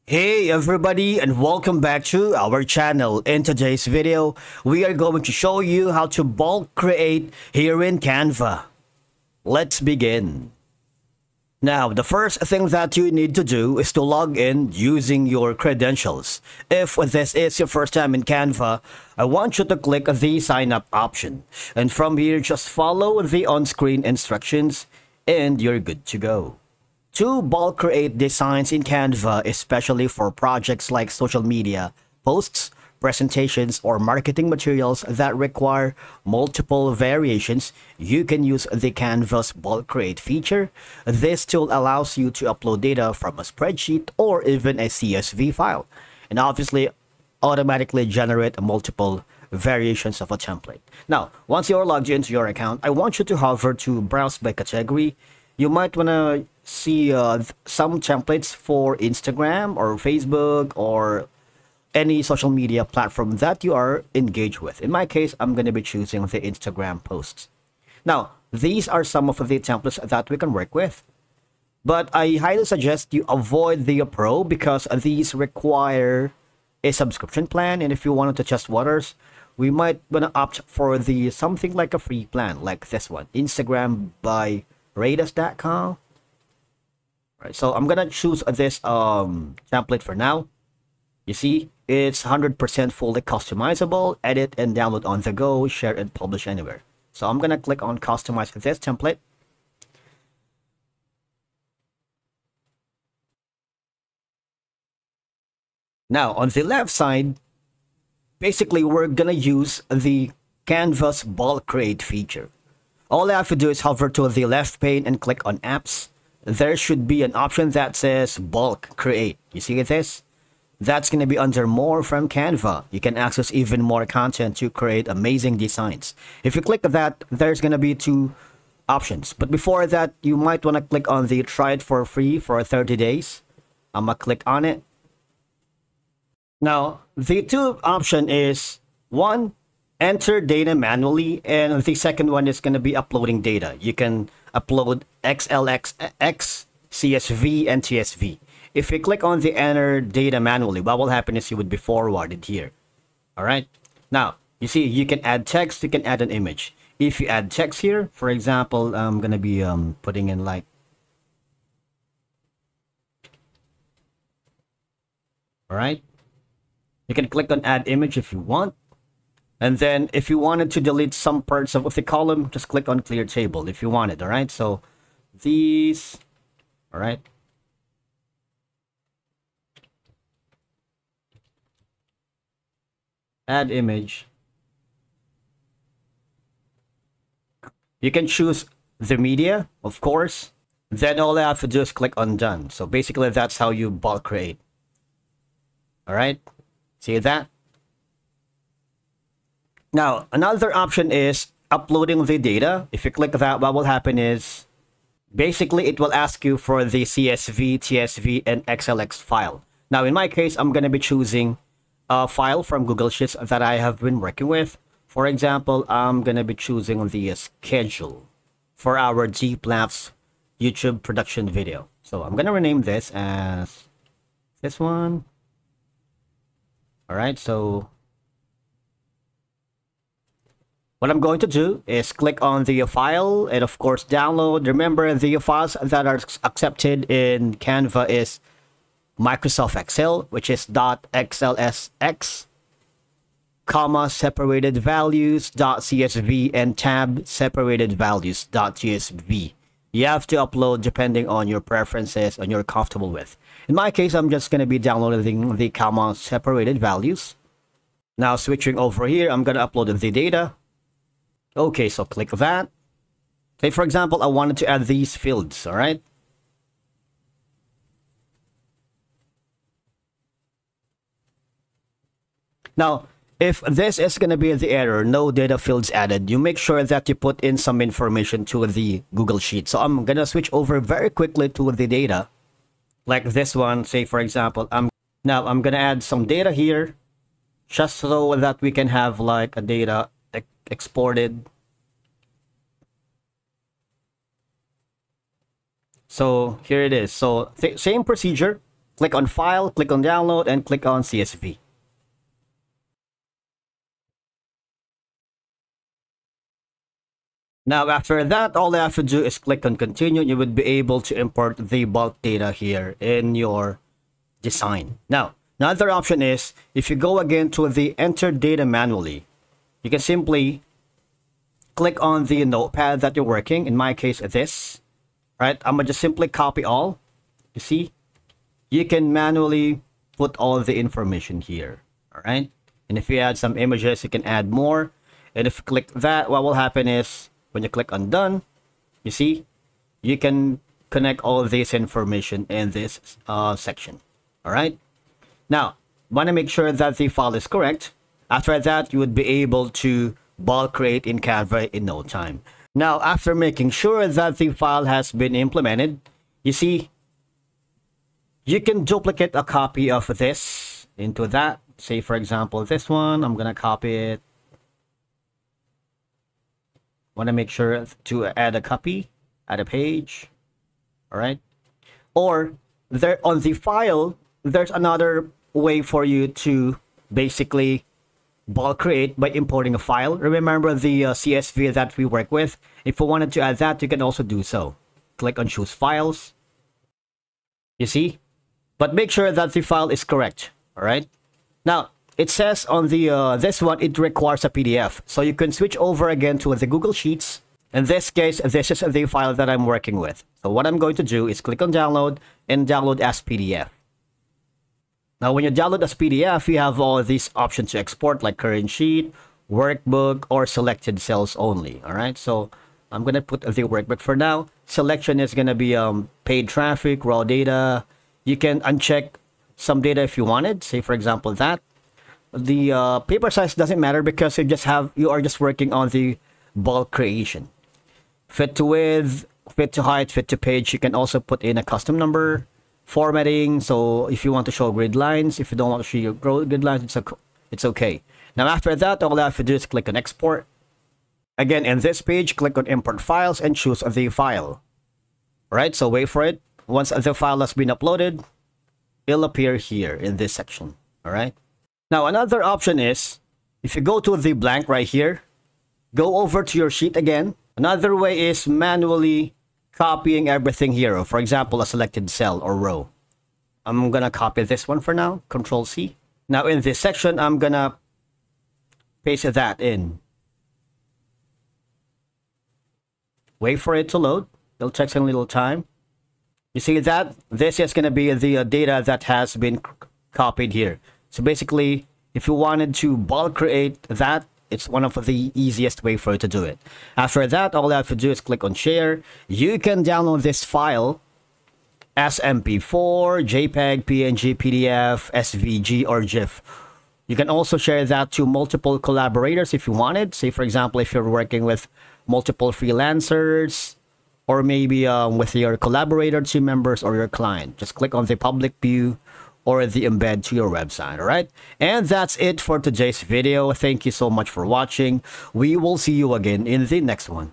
Hey everybody, and welcome back to our channel. In today's video, we are going to show you how to bulk create here in Canva. Let's begin. Now, the first thing that you need to do is to log in using your credentials. If this is your first time in Canva, I want you to click the sign up option. And from here, just follow the on-screen instructions and you're good to go. To bulk create designs in Canva, especially for projects like social media, posts, presentations, or marketing materials that require multiple variations, you can use the Canva's bulk create feature. This tool allows you to upload data from a spreadsheet or even a CSV file, and obviously automatically generate multiple variations of a template. Now, once you're logged into your account, I want you to hover to browse by category. You might want to see some templates for Instagram or Facebook or any social media platform that you are engaged with. In my case, I'm going to be choosing the Instagram posts. Now, these are some of the templates that we can work with. But I highly suggest you avoid the Pro because these require a subscription plan. And if you wanted to test waters, we might want to opt for the something like a free plan like this one, Instagram by Radus.com. Right, so I'm gonna choose this template for now. You see, it's 100% fully customizable, edit and download on the go, share and publish anywhere. So I'm gonna click on customize this template. Now on the left side, basically we're gonna use the Canvas bulk create feature. All I have to do is hover to the left pane and click on apps. There should be an option that says bulk create. You see this? That's going to be under more from Canva. You can access even more content to create amazing designs. If you click that, there's going to be two options. But before that, you might want to click on the try it for free for 30 days. I'm going to click on it. Now, the two option is one, enter data manually, and the second one is going to be uploading data. You can upload XLX, CSV, and TSV. If you click on the enter data manually, what will happen is you would be forwarded here. All right. Now, you see, you can add text, you can add an image. If you add text here, for example, I'm going to be putting in like, all right. You can click on add image if you want. And then if you wanted to delete some parts of the column, just click on clear table if you want it. All right. So these, all right. Add image. You can choose the media, of course. Then all I have to do is click on done. So basically that's how you bulk create. All right. See that? Now, another option is uploading the data. If you click that, what will happen is basically it will ask you for the CSV, TSV, and XLX file. Now, in my case, I'm going to be choosing a file from Google Sheets that I have been working with. For example, I'm going to be choosing the schedule for our Deep Laughs YouTube production video. So I'm going to rename this as this one. All right, so what I'm going to do is click on the file and of course download. Remember, the files that are accepted in Canva is Microsoft Excel, which is .xlsx, comma separated values .csv, and tab separated values .tsv. You have to upload depending on your preferences and you're comfortable with. In my case, I'm just going to be downloading the comma separated values. Now switching over here, I'm going to upload the data. Okay, so click that. Say, for example, I wanted to add these fields, all right? Now, if this is going to be the error, no data fields added, you make sure that you put in some information to the Google Sheet. So I'm going to switch over very quickly to the data, like this one. Say, for example, I'm going to add some data here, just so that we can have like a data exported. So here it is. So same procedure. Click on File, click on Download, and click on CSV. Now, after that, all you have to do is click on Continue. You would be able to import the bulk data here in your design. Now, another option is, if you go again to the Enter Data Manually, you can simply click on the notepad that you're working. In my case, this. Right? I'm going to just simply copy all. You see? You can manually put all the information here. Alright? And if you add some images, you can add more. And if you click that, what will happen is, when you click on Done, you see? You can connect all of this information in this section. Alright? Now, want to make sure that the file is correct. After that, you would be able to bulk create in Canva in no time. Now, after making sure that the file has been implemented, you see, you can duplicate a copy of this into that. Say, for example, this one, I'm going to copy it. Want to make sure to add a copy, add a page. All right. Or there on the file, there's another way for you to basically bulk create by importing a file. Remember the CSV that we work with? If you wanted to add that, you can also do so. Click on Choose Files. You see? But make sure that the file is correct. All right. Now, it says on the this one, it requires a PDF. So you can switch over again to the Google Sheets. In this case, this is the file that I'm working with. So what I'm going to do is click on Download and download as PDF. Now, when you download as PDF, you have all these options to export, like current sheet, workbook, or selected cells only. All right. So I'm going to put the workbook for now. Selection is going to be paid traffic, raw data. You can uncheck some data if you wanted. Say, for example, that. The paper size doesn't matter because you are just working on the bulk creation. Fit to width, fit to height, fit to page. You can also put in a custom number. Formatting, so if you want to show grid lines, if you don't want to show your grid lines, it's okay. Now after that, all I have to do is click on Export. Again, in this page, click on Import Files and choose the file. Alright, so wait for it. Once the file has been uploaded, it'll appear here in this section. Alright. Now another option is, if you go to the blank right here, go over to your sheet again. Another way is manually copying everything here. For example, a selected cell or row. I'm gonna copy this one for now. Control C. Now in this section, I'm gonna paste that in. Wait for it to load. It'll take some little time. You see that? This is gonna be the data that has been copied here. So basically, if you wanted to bulk create that, it's one of the easiest way for you to do it. After that, all you have to do is click on Share. You can download this file as MP4, JPEG, PNG, PDF, SVG, or GIF. You can also share that to multiple collaborators if you wanted. Say, for example, if you're working with multiple freelancers, or maybe with your collaborator team members or your client. Just click on the public view or the embed to your website. All right, and that's it for today's video. Thank you so much for watching. We will see you again in the next one.